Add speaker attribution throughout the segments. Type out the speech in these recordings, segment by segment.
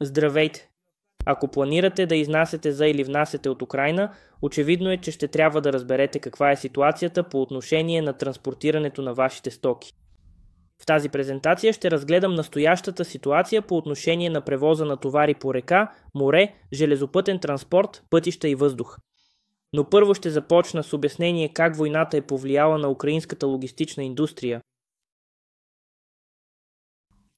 Speaker 1: Здравейте! Ако планирате да изнасяте за или внасяте от Украйна, очевидно е, че ще трябва да разберете каква е ситуацията по отношение на транспортирането на вашите стоки. В тази презентация ще разгледам настоящата ситуация по отношение на превоза на товари по река, море, железопътен транспорт, пътища и въздух. Но първо ще започна с обяснение как войната е повлияла на украинската логистична индустрия.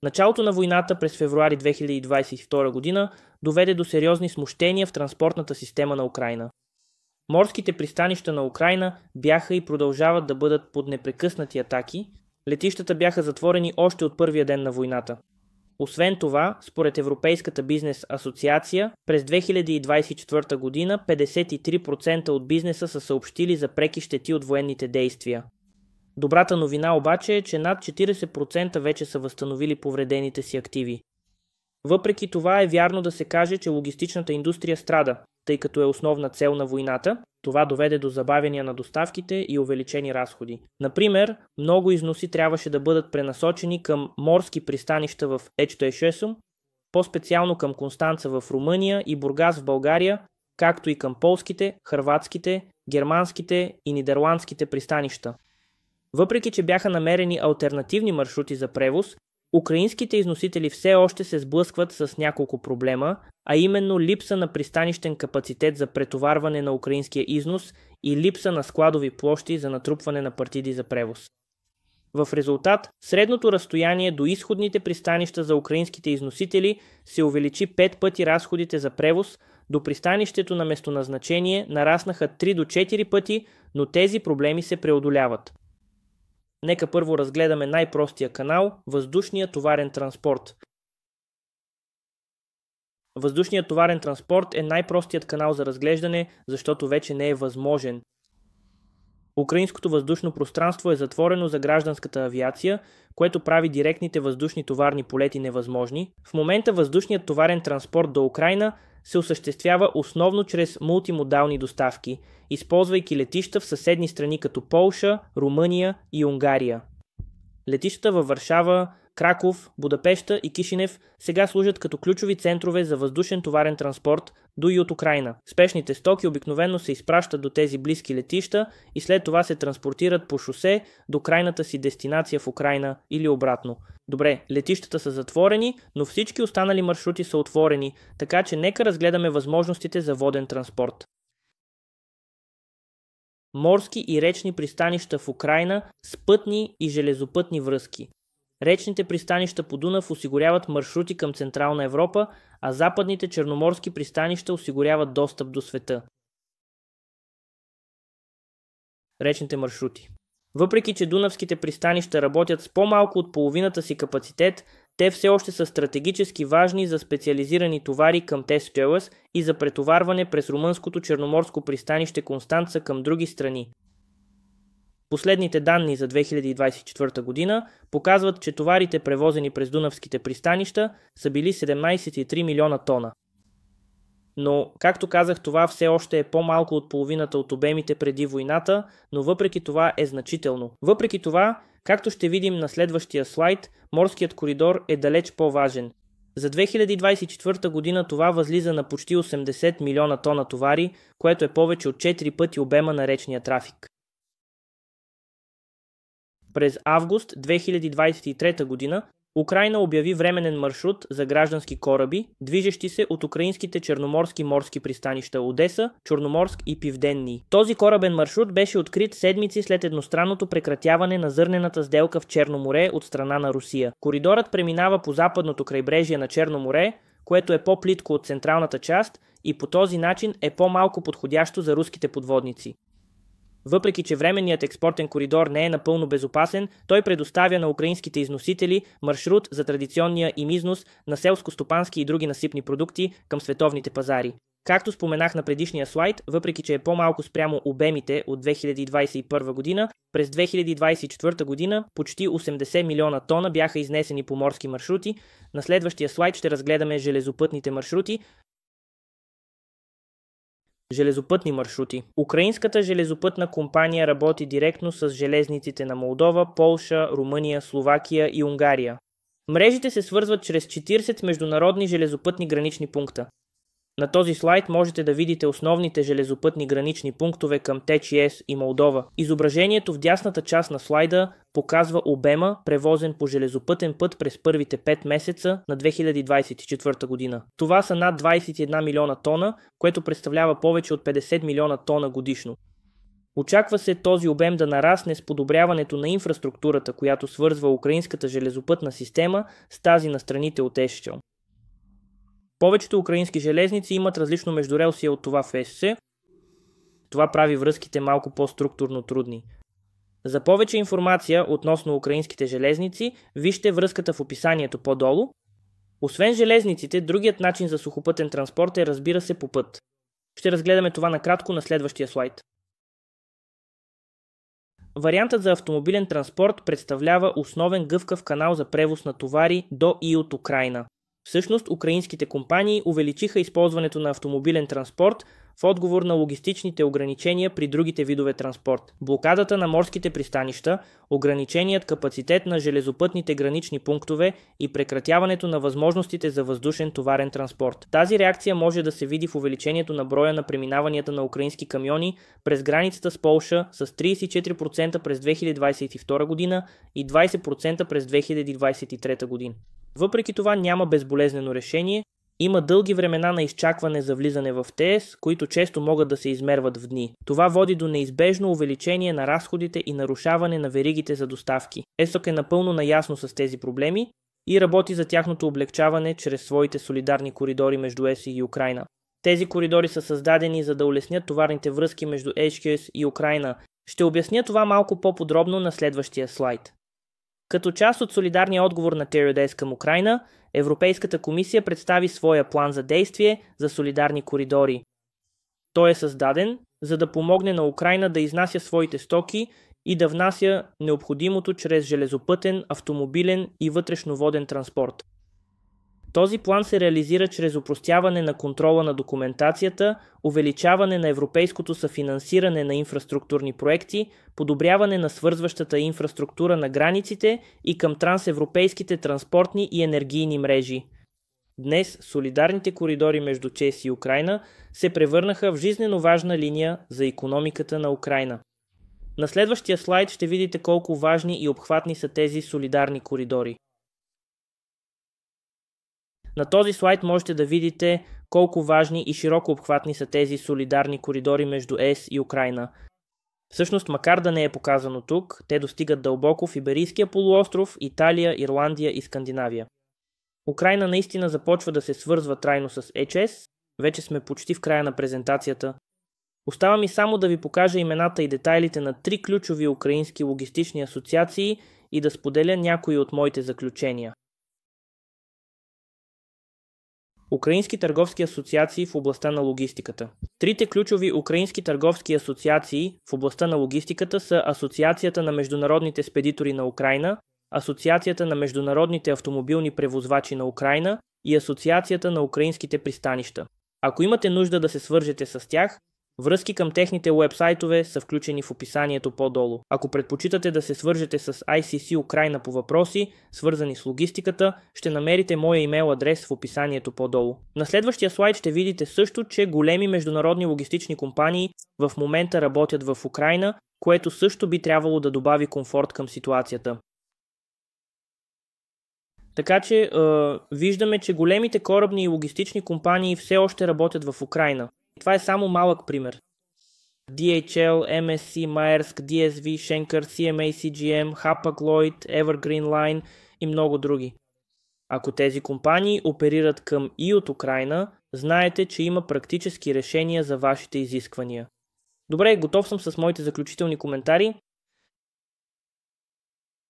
Speaker 1: Началото на войната през февруари 2022 година доведе до сериозни смущения в транспортната система на Украйна. Морските пристанища на Украйна бяха и продължават да бъдат под непрекъснати атаки. Летищата бяха затворени още от първия ден на войната. Освен това, според Европейската бизнес асоциация, през 2024 година 53% от бизнеса са съобщили за преки щети от военните действия. Добрата новина обаче е, че над 40% вече са възстановили повредените си активи. Въпреки това е вярно да се каже, че логистичната индустрия страда, тъй като е основна цел на войната. Това доведе до забавяния на доставките и увеличени разходи. Например, много износи трябваше да бъдат пренасочени към морски пристанища в Ечтоешесум, по-специално към Констанца в Румъния и Бургас в България, както и към полските, хърватските, германските и нидерландските пристанища. Въпреки че бяха намерени алтернативни маршрути за превоз, украинските износители все още се сблъскват с няколко проблема, а именно липса на пристанищен капацитет за претоварване на украинския износ и липса на складови площи за натрупване на партиди за превоз. В резултат, средното разстояние до изходните пристанища за украинските износители се увеличи 5 пъти разходите за превоз, до пристанището на местоназначение нараснаха 3 до 4 пъти, но тези проблеми се преодоляват. Нека първо разгледаме най-простия канал – въздушния товарен транспорт. Въздушният товарен транспорт е най-простият канал за разглеждане, защото вече не е възможен. Украинското въздушно пространство е затворено за гражданската авиация, което прави директните въздушни товарни полети невъзможни. В момента въздушният товарен транспорт до Украйна се осъществява основно чрез мултимодални доставки, използвайки летища в съседни страни като Полша, Румъния и Унгария. Летищата във Варшава, Краков, Будапеща и Кишинев сега служат като ключови центрове за въздушен товарен транспорт до и от Украйна. Спешните стоки обикновено се изпращат до тези близки летища и след това се транспортират по шосе до крайната си дестинация в Украйна или обратно. Добре, летищата са затворени, но всички останали маршрути са отворени, така че нека разгледаме възможностите за воден транспорт. Морски и речни пристанища в Украйна с пътни и железопътни връзки. Речните пристанища по Дунав осигуряват маршрути към Централна Европа, а западните черноморски пристанища осигуряват достъп до света. Речните маршрути. Въпреки че дунавските пристанища работят с по-малко от половината си капацитет, те все още са стратегически важни за специализирани товари към ТЕС и за претоварване през румънското черноморско пристанище Констанца към други страни. Последните данни за 2024 година показват, че товарите, превозени през дунавските пристанища, са били 17,3 милиона тона. Но, както казах, това все още е по-малко от половината от обемите преди войната, но въпреки това е значително. Въпреки това, както ще видим на следващия слайд, морският коридор е далеч по-важен. За 2024 година това възлиза на почти 80 милиона тона товари, което е повече от 4 пъти обема на речния трафик. През август 2023 година Украйна обяви временен маршрут за граждански кораби, движещи се от украинските черноморски морски пристанища Одеса, Черноморск и Пивденний. Този корабен маршрут беше открит седмици след едностранното прекратяване на зърнената сделка в Черно море от страна на Русия. Коридорът преминава по западното крайбрежие на Черно море, което е по-плитко от централната част и по този начин е по-малко подходящо за руските подводници. Въпреки че временният експортен коридор не е напълно безопасен, той предоставя на украинските износители маршрут за традиционния им износ на селско-стопански и други насипни продукти към световните пазари. Както споменах на предишния слайд, въпреки че е по-малко спрямо обемите от 2021 година, през 2024 година почти 80 милиона тона бяха изнесени по морски маршрути. На следващия слайд ще разгледаме железопътните маршрути. Железопътни маршрути. Украинската железопътна компания работи директно с железниците на Молдова, Полша, Румъния, Словакия и Унгария. Мрежите се свързват чрез 40 международни железопътни гранични пункта. На този слайд можете да видите основните железопътни гранични пунктове към ТЧС и Молдова. Изображението в дясната част на слайда показва обема, превозен по железопътен път през първите 5 месеца на 2024 година. Това са над 21 милиона тона, което представлява повече от 50 милиона тона годишно. Очаква се този обем да нарасне с подобряването на инфраструктурата, която свързва украинската железопътна система с тази на страните от ЕСЧО. Повечето украински железници имат различно междурелсие от това в ЕС. Това прави връзките малко по-структурно трудни. За повече информация относно украинските железници, вижте връзката в описанието по-долу. Освен железниците, другият начин за сухопътен транспорт е, разбира се, по път. Ще разгледаме това накратко на следващия слайд. Вариантът за автомобилен транспорт представлява основен гъвкав канал за превоз на товари до и от Украйна. Всъщност, украинските компании увеличиха използването на автомобилен транспорт в отговор на логистичните ограничения при другите видове транспорт. Блокадата на морските пристанища, ограниченият капацитет на железопътните гранични пунктове и прекратяването на възможностите за въздушен товарен транспорт. Тази реакция може да се види в увеличението на броя на преминаванията на украински камиони през границата с Полша с 34% през 2022 година и 20% през 2023 година. Въпреки това няма безболезнено решение, има дълги времена на изчакване за влизане в ТС, които често могат да се измерват в дни. Това води до неизбежно увеличение на разходите и нарушаване на веригите за доставки. ЕСОК е напълно наясно с тези проблеми и работи за тяхното облегчаване чрез своите солидарни коридори между ЕС и Украйна. Тези коридори са създадени за да улеснят товарните връзки между ЕС и Украйна. Ще обясня това малко по-подробно на следващия слайд. Като част от солидарния отговор на ТРДС към Украйна, Европейската комисия представи своя план за действие за солидарни коридори. Той е създаден, за да помогне на Украйна да изнася своите стоки и да внася необходимото чрез железопътен, автомобилен и вътрешноводен транспорт. Този план се реализира чрез опростяване на контрола на документацията, увеличаване на европейското съфинансиране на инфраструктурни проекти, подобряване на свързващата инфраструктура на границите и към трансевропейските транспортни и енергийни мрежи. Днес солидарните коридори между ЧЕС и Украйна се превърнаха в жизнено важна линия за икономиката на Украйна. На следващия слайд ще видите колко важни и обхватни са тези солидарни коридори. На този слайд можете да видите колко важни и широко обхватни са тези солидарни коридори между ЕС и Украйна. Всъщност, макар да не е показано тук, те достигат дълбоко в Иберийския полуостров, Италия, Ирландия и Скандинавия. Украйна наистина започва да се свързва трайно с ЕЧС, вече сме почти в края на презентацията. Остава ми само да ви покажа имената и детайлите на 3 ключови украински логистични асоциации и да споделя някои от моите заключения. Украински търговски асоциации в областта на логистиката. Трите ключови украински търговски асоциации в областта на логистиката са Асоциацията на международните спедитори на Украйна, Асоциацията на международните автомобилни превозвачи на Украйна и Асоциацията на украинските пристанища. Ако имате нужда да се свържете с тях, връзки към техните уебсайтове са включени в описанието по-долу. Ако предпочитате да се свържете с ICC Украйна по въпроси, свързани с логистиката, ще намерите моя имейл адрес в описанието по-долу. На следващия слайд ще видите също, че големи международни логистични компании в момента работят в Украйна, което също би трябвало да добави комфорт към ситуацията. Така че виждаме, че големите корабни и логистични компании все още работят в Украйна. Това е само малък пример. DHL, MSC, Maersk, DSV, Schenker, CMA CGM, Hapag-Lloyd, Evergreen Line и много други. Ако тези компании оперират към и от Украйна, знаете, че има практически решения за вашите изисквания. Добре, готов съм с моите заключителни коментари.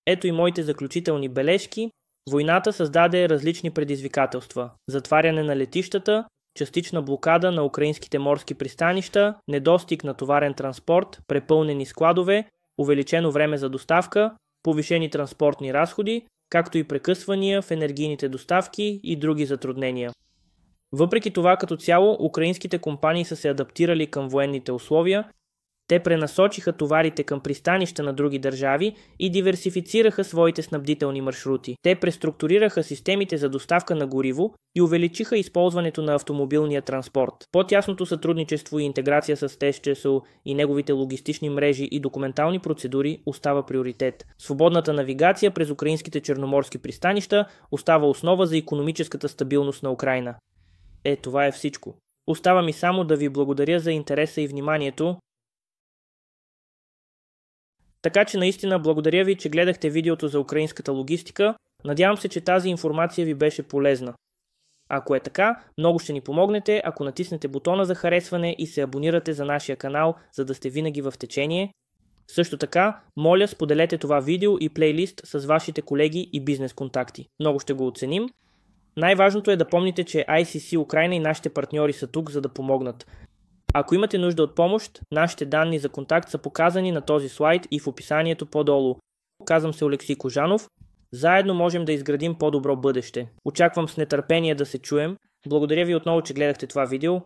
Speaker 1: Ето и моите заключителни бележки. Войната създаде различни предизвикателства. Затваряне на летищата, частична блокада на украинските морски пристанища, недостиг на товарен транспорт, препълнени складове, увеличено време за доставка, повишени транспортни разходи, както и прекъсвания в енергийните доставки и други затруднения. Въпреки това, като цяло, украинските компании са се адаптирали към военните условия Те пренасочиха товарите към пристанища на други държави и диверсифицираха своите снабдителни маршрути. Те преструктурираха системите за доставка на гориво и увеличиха използването на автомобилния транспорт. По-тясното сътрудничество и интеграция с ТЕС ЧСУ и неговите логистични мрежи и документални процедури остава приоритет. Свободната навигация през украинските черноморски пристанища остава основа за икономическата стабилност на Украйна. Това е всичко. Остава ми само да ви благодаря за интереса и вниманието. Така че наистина благодаря ви, че гледахте видеото за украинската логистика. Надявам се, че тази информация ви беше полезна. Ако е така, много ще ни помогнете, ако натиснете бутона за харесване и се абонирате за нашия канал, за да сте винаги в течение. Също така, моля, споделете това видео и плейлист с вашите колеги и бизнес контакти. Много ще го оценим. Най-важното е да помните, че ICC Украйна и нашите партньори са тук, за да помогнат. Ако имате нужда от помощ, нашите данни за контакт са показани на този слайд и в описанието по-долу. Казвам се Олексий Кожанов. Заедно можем да изградим по-добро бъдеще. Очаквам с нетърпение да се чуем. Благодаря ви отново, че гледахте това видео.